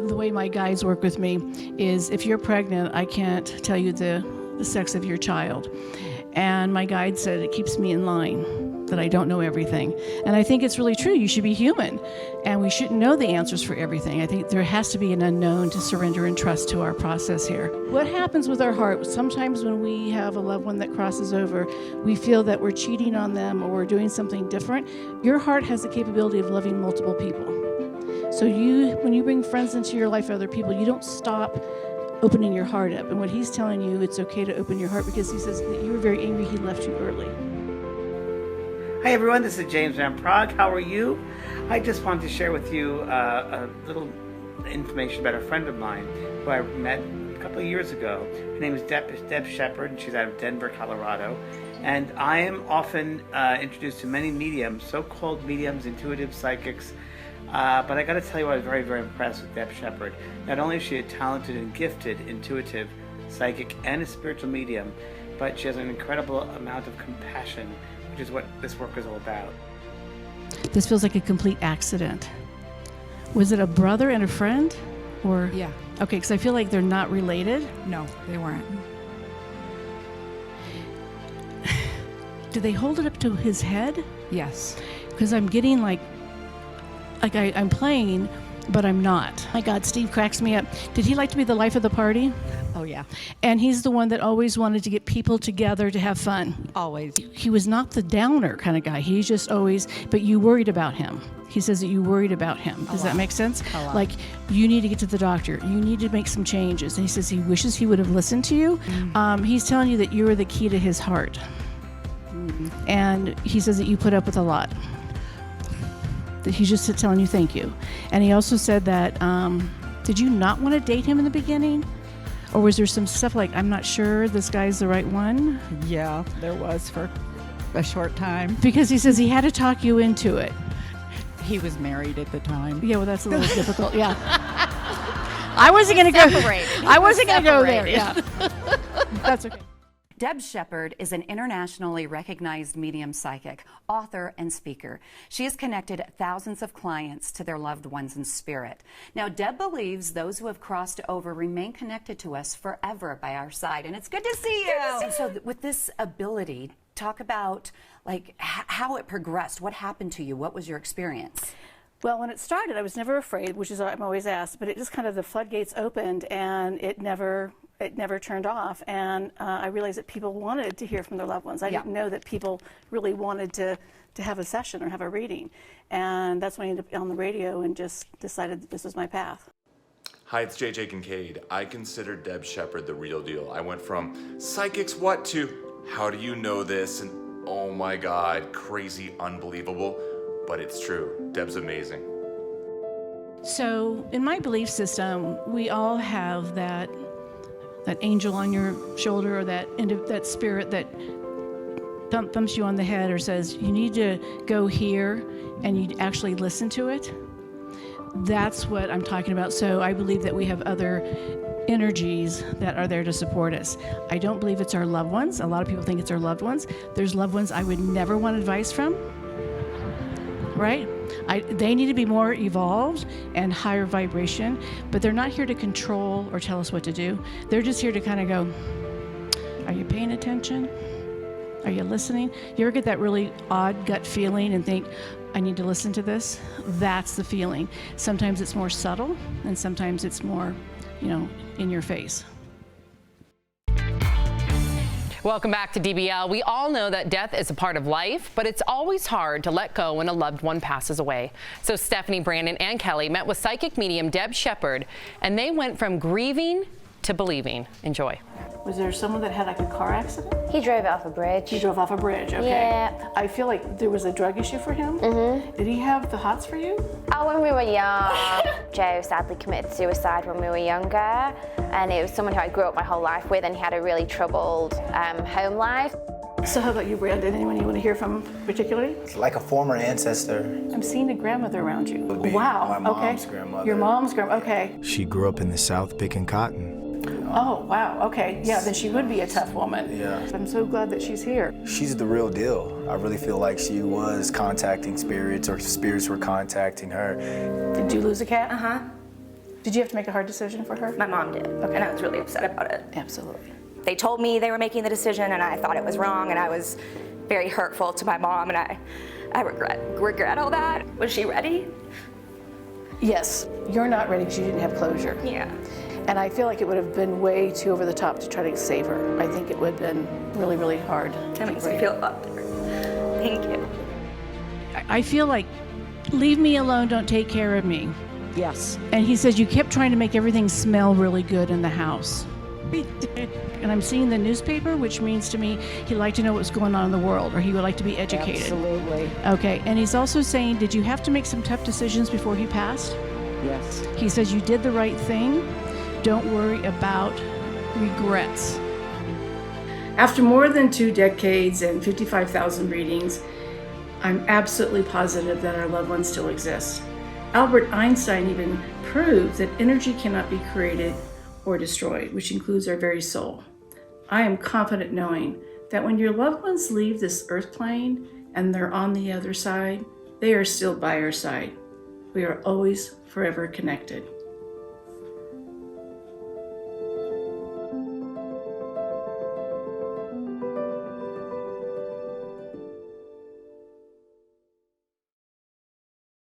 The way my guides work with me is if you're pregnant, I can't tell you the sex of your child. And my guide said it keeps me in line, that I don't know everything. And I think it's really true. You should be human, and we shouldn't know the answers for everything. I think there has to be an unknown to surrender and trust to our process here. What happens with our heart, sometimes when we have a loved one that crosses over, we feel that we're cheating on them or we're doing something different. Your heart has the capability of loving multiple people. So when you bring friends into your life, other people, you don't stop opening your heart up. And what he's telling you, it's okay to open your heart, because he says that you were very angry he left you early. Hi everyone, this is James Van Prague. How are you? I just wanted to share with you a little information about a friend of mine who I met a couple of years ago. Her name is DebSheppard, and she's out of Denver, Colorado. And I am often introduced to many mediums, so-called mediums, intuitive psychics. But I got to tell you, I was very, very impressed with DebSheppard. Not only is she a talented and gifted intuitive psychic and a spiritual medium, but she has an incredible amount of compassion, which is what this work is all about. This feels like a complete accident. Was it a brother and a friend? Or Yeah. Okay, because I feel like they're not related. No, they weren't. Do they hold it up to his head? Yes. Because I'm getting like I'm playing, but I'm not. My God, Steve cracks me up. Did he like to be the life of the party? Oh, yeah. And he's the one that always wanted to get people together to have fun. Always. He was not the downer kind of guy. He's just always, but you worried about him. He says that you worried about him. Does that make sense? A lot. Like, you need to get to the doctor. You need to make some changes. And he says he wishes he would have listened to you. He's telling you that you are the key to his heart. And he says that you put up with a lot. That he's just telling you thank you. And he also said that, did you not want to date him in the beginning? Or was there some stuff like, I'm not sure this guy's the right one? Yeah, there was for a short time. Because he says he had to talk you into it. He was married at the time. Yeah, well, that's a little difficult. Yeah. I wasn't going to go. I wasn't going to go there. Yeah. That's okay. DebSheppard is an internationally recognized medium psychic, author, and speaker. She has connected thousands of clients to their loved ones in spirit. Now, Deb believes those who have crossed over remain connected to us forever by our side, and it's good to see you. And so with this ability, talk about like how it progressed. What happened to you? What was your experience? Well, when it started, I was never afraid, which is what I'm always asked, but it just kind of, the floodgates opened, and it never turned off. And I realized that people wanted to hear from their loved ones. I didn't know that people really wanted to have a session or have a reading. And that's when I ended up on the radio and just decided that this was my path. Hi, it's JJ Kincaid. I consider DebSheppard the real deal. I went from psychics what to how do you know this, and oh my God, crazy, unbelievable, but it's true. Deb's amazing. So in my belief system, we all have that angel on your shoulder, or that spirit that thumps you on the head or says, you need to go here, and you actually listen to it. That's what I'm talking about. So I believe that we have other energies that are there to support us. I don't believe it's our loved ones. A lot of people think it's our loved ones. There's loved ones I would never want advice from, right? They need to be more evolved and higher vibration, but they're not here to control or tell us what to do. They're just here to kind of go, are you paying attention? Are you listening? You ever get that really odd gut feeling and think, I need to listen to this? That's the feeling. Sometimes it's more subtle, and sometimes it's more, in your face. Welcome back to DBL. We all know that death is a part of life, but it's always hard to let go when a loved one passes away. So Stephanie, Brandon, and Kelly met with psychic medium DebSheppard, and they went from grieving to believing. Enjoy. Was there someone that had like a car accident? He drove off a bridge. He drove off a bridge, okay. Yeah. I feel like there was a drug issue for him. Did he have the hots for you? Oh, when we were young, Joe sadly committed suicide when we were younger, and it was someone who I grew up my whole life with, and he had a really troubled home life. So how about you, Brandon? Anyone you want to hear from particularly? It's like a former ancestor. I'm seeing a grandmother around you. Would be Wow, my mom's okay. grandmother. Your mom's grandmother, okay. She grew up in the South picking cotton. Oh, wow, okay. Yeah, then she would be a tough woman. Yeah. I'm so glad that she's here. She's the real deal. I really feel like she was contacting spirits, or spirits were contacting her. Did you lose a cat? Did you have to make a hard decision for her? My mom did, and I was really upset about it. Absolutely. They told me they were making the decision, and I thought it was wrong, and I was very hurtful to my mom, and I regret all that. Was she ready? Yes, you're not ready because you didn't have closure. Yeah. And I feel like it would have been way too over the top to try to save her. I think it would have been really, really hard. That makes me feel a lot better. Thank you. I feel like, leave me alone, don't take care of me. Yes. And he says, you kept trying to make everything smell really good in the house. And I'm seeing the newspaper, which means to me he'd like to know what's going on in the world, or he would like to be educated. Absolutely. Okay, and he's also saying, did you have to make some tough decisions before he passed? Yes. He says you did the right thing. Don't worry about regrets. After more than 2 decades and 55,000 readings, I'm absolutely positive that our loved ones still exist. Albert Einstein even proved that energy cannot be created or destroyed, which includes our very soul. I am confident knowing that when your loved ones leave this earth plane and they're on the other side, they are still by our side. We are always forever connected.